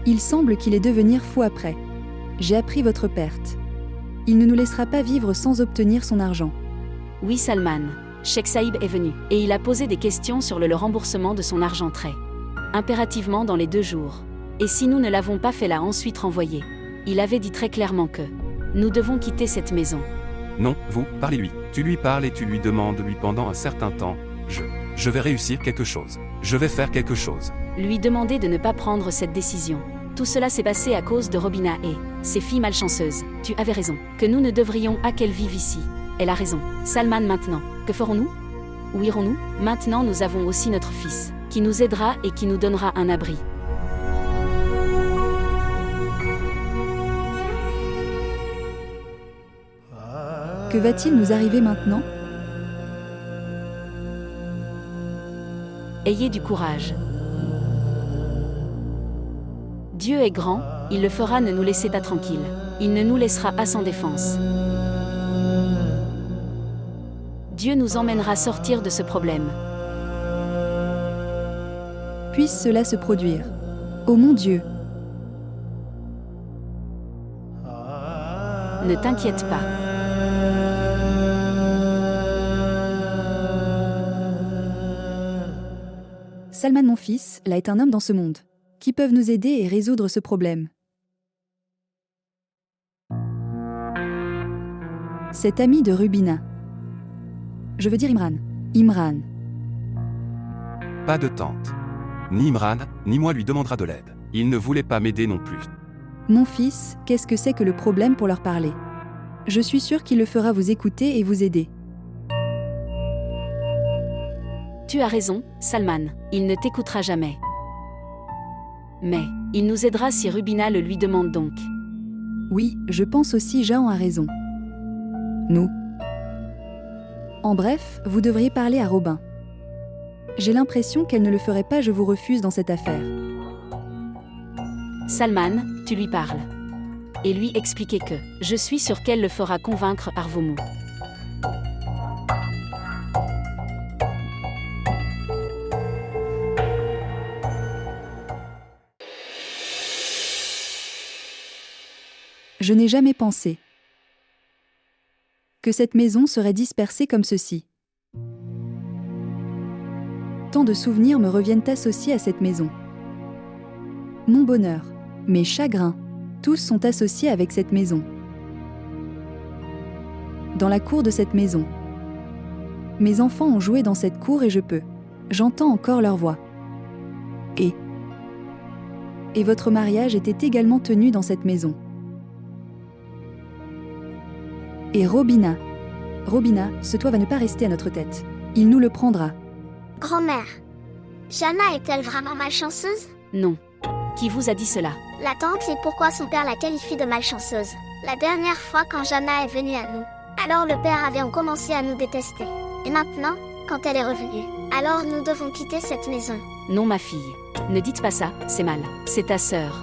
Il semble qu'il est devenir fou après. J'ai appris votre perte. Il ne nous laissera pas vivre sans obtenir son argent. Oui Salman, Sheikh Saïb est venu, et il a posé des questions sur le remboursement de son argent très impérativement dans les 2 jours. Et si nous ne l'avons pas fait l'a ensuite renvoyé. Il avait dit très clairement que nous devons quitter cette maison. Non, vous, parlez-lui. Tu lui parles et tu lui demandes lui pendant un certain temps. Je vais réussir quelque chose. Je vais faire quelque chose. Lui demander de ne pas prendre cette décision. Tout cela s'est passé à cause de Robina et ses filles malchanceuses. Tu avais raison. Que nous ne devrions pas qu'elles vivent ici. Elle a raison. Salman maintenant. Que ferons-nous? Où irons-nous? Maintenant nous avons aussi notre fils, qui nous aidera et qui nous donnera un abri. Que va-t-il nous arriver maintenant? Ayez du courage. Dieu est grand, il le fera, ne nous laissez pas tranquilles. Il ne nous laissera pas sans défense. Dieu nous emmènera sortir de ce problème. Puisse cela se produire. Ô mon Dieu! Ne t'inquiète pas. Salman mon fils, là est un homme dans ce monde, qui peuvent nous aider et résoudre ce problème. Cet ami de Rubina. Je veux dire Imran. Imran. Pas de tante. Ni Imran, ni moi lui demandera de l'aide. Il ne voulait pas m'aider non plus. Mon fils, qu'est-ce que c'est que le problème pour leur parler? Je suis sûre qu'il le fera vous écouter et vous aider. Tu as raison, Salman, il ne t'écoutera jamais. Mais, il nous aidera si Rubina le lui demande donc. Oui, je pense aussi Jean a raison. Nous. En bref, vous devriez parler à Robin. J'ai l'impression qu'elle ne le ferait pas, je vous refuse dans cette affaire. Salman, tu lui parles. Et lui expliquer que je suis sûre qu'elle le fera convaincre par vos mots. Je n'ai jamais pensé que cette maison serait dispersée comme ceci. Tant de souvenirs me reviennent associés à cette maison. Mon bonheur, mes chagrins, tous sont associés avec cette maison. Dans la cour de cette maison. Mes enfants ont joué dans cette cour et j'entends encore leur voix. Et votre mariage était également tenu dans cette maison. Et Robina, ce toit va ne pas rester à notre tête. Il nous le prendra. Grand-mère, Jana est-elle vraiment malchanceuse? Non. Qui vous a dit cela? La tante sait pourquoi son père la qualifie de malchanceuse. La dernière fois quand Jana est venue à nous, alors le père avait commencé à nous détester. Et maintenant, quand elle est revenue, alors nous devons quitter cette maison. Non ma fille. Ne dites pas ça, c'est mal. C'est ta sœur.